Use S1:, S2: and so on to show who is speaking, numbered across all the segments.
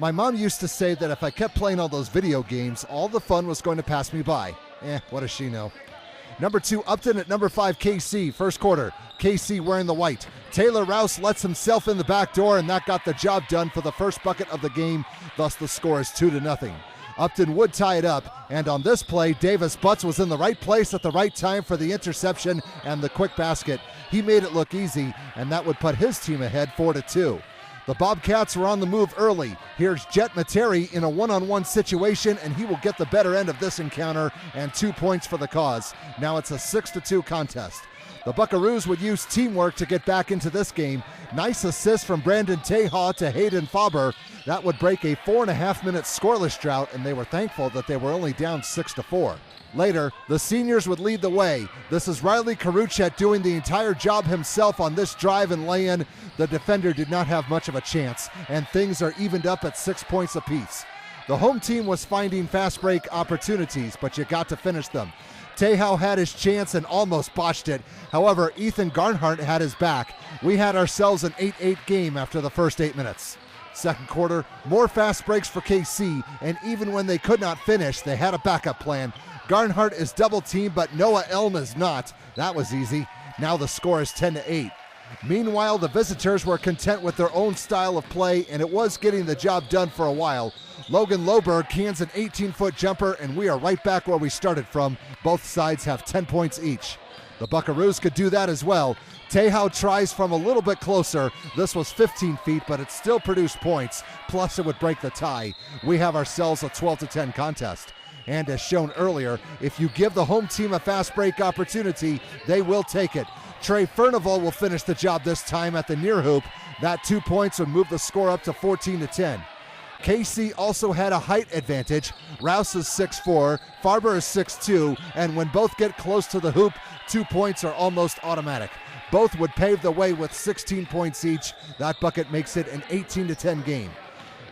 S1: My mom used to say that if I kept playing all those video games, all the fun was going to pass me by. What does she know? Number 2, Upton at number 5, Kaycee. First quarter, Kaycee wearing the white. Taylor Rouse lets himself in the back door, and that got the job done for the first bucket of the game. Thus the score is 2-0. Upton would tie it up, and on this play, Davis Butts was in the right place at the right time for the interception and the quick basket. He made it look easy, and that would put his team ahead 4-2. The Bobcats were on the move early. Here's Jet Materi in a one-on-one situation, and he will get the better end of this encounter and 2 points for the cause. Now it's a 6-2 contest. The Buckaroos would use teamwork to get back into this game. Nice assist from Brandon Teja to Hayden Faber. That would break a 4.5-minute scoreless drought, and they were thankful that they were only down 6-4. Later, the seniors would lead the way. This is Riley Karuchet doing the entire job himself on this drive and lay-in. The defender did not have much of a chance, and things are evened up at 6 points apiece. The home team was finding fast break opportunities, but you got to finish them. Teja had his chance and almost botched it. However, Ethan Garnhart had his back. We had ourselves an 8-8 game after the first 8 minutes. Second quarter, more fast breaks for Kaycee, and even when they could not finish, they had a backup plan. Garnhart is double teamed, but Noah Elm is not. That was easy. Now the score is 10-8. Meanwhile, the visitors were content with their own style of play, and it was getting the job done for a while. Logan Loberg cans an 18-foot jumper, and we are right back where we started from. Both sides have 10 points each. The Buckaroos could do that as well. Teja tries from a little bit closer. This was 15 feet, but it still produced points. Plus, it would break the tie. We have ourselves a 12-10 contest. And as shown earlier, if you give the home team a fast break opportunity, they will take it. Trey Furnival will finish the job this time at the near hoop. That 2 points would move the score up to 14-10. Kaycee also had a height advantage. Rouse is 6'4", Farber is 6'2", and when both get close to the hoop, 2 points are almost automatic. Both would pave the way with 16 points each. That bucket makes it an 18-10 game.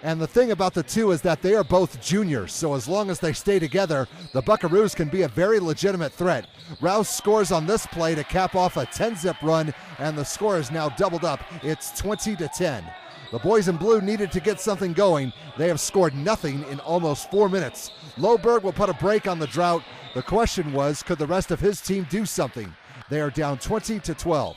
S1: And the thing about the two is that they are both juniors, so as long as they stay together, the Buckaroos can be a very legitimate threat. Rouse scores on this play to cap off a 10-zip run, and the score is now doubled up. It's 20-10. The boys in blue needed to get something going. They have scored nothing in almost 4 minutes. Loberg will put a break on the drought. The question was, could the rest of his team do something? They are down 20-12.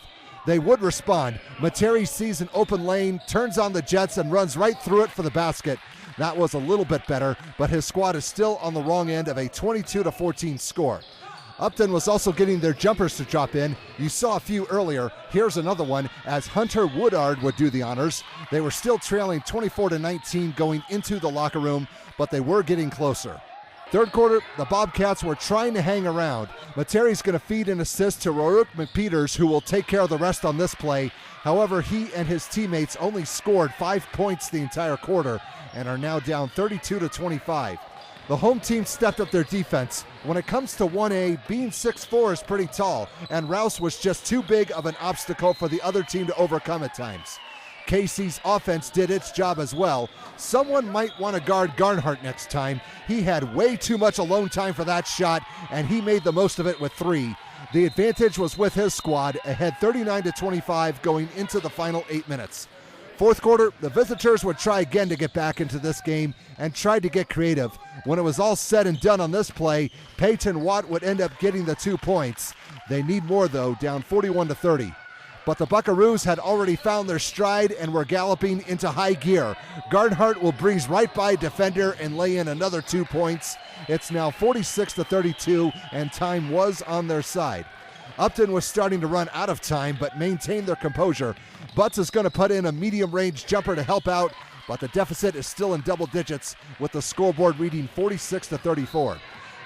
S1: They would respond. Materi sees an open lane, turns on the Jets, and runs right through it for the basket. That was a little bit better, but his squad is still on the wrong end of a 22-14 score. Upton was also getting their jumpers to drop in. You saw a few earlier. Here's another one as Hunter Woodard would do the honors. They were still trailing 24-19 going into the locker room, but they were getting closer. Third quarter, the Bobcats were trying to hang around. Materi's going to feed an assist to Rourke McPeters, who will take care of the rest on this play. However, he and his teammates only scored 5 points the entire quarter and are now down 32-25. The home team stepped up their defense. When it comes to 1A, being 6'4" is pretty tall, and Rouse was just too big of an obstacle for the other team to overcome at times. Kaycee's offense did its job as well. Someone might want to guard Garnhart next time. He had way too much alone time for that shot, and he made the most of it with 3. The advantage was with his squad, ahead 39-25 going into the final 8 minutes. Fourth quarter, the visitors would try again to get back into this game and tried to get creative. When it was all said and done on this play, Peyton Watt would end up getting the 2 points. They need more though, down 41-30. But the Buckaroos had already found their stride and were galloping into high gear. Garnhart will breeze right by defender and lay in another 2 points. It's now 46-32, and time was on their side. Upton was starting to run out of time, but maintained their composure. Butts is going to put in a medium-range jumper to help out, but the deficit is still in double digits, with the scoreboard reading 46-34.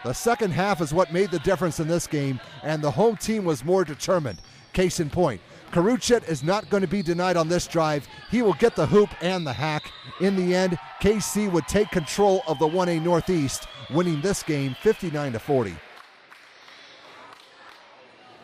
S1: The second half is what made the difference in this game, and the home team was more determined. Case in point, Karuchet is not going to be denied on this drive. He will get the hoop and the hack. In the end, Kaycee would take control of the 1A Northeast, winning this game 59-40.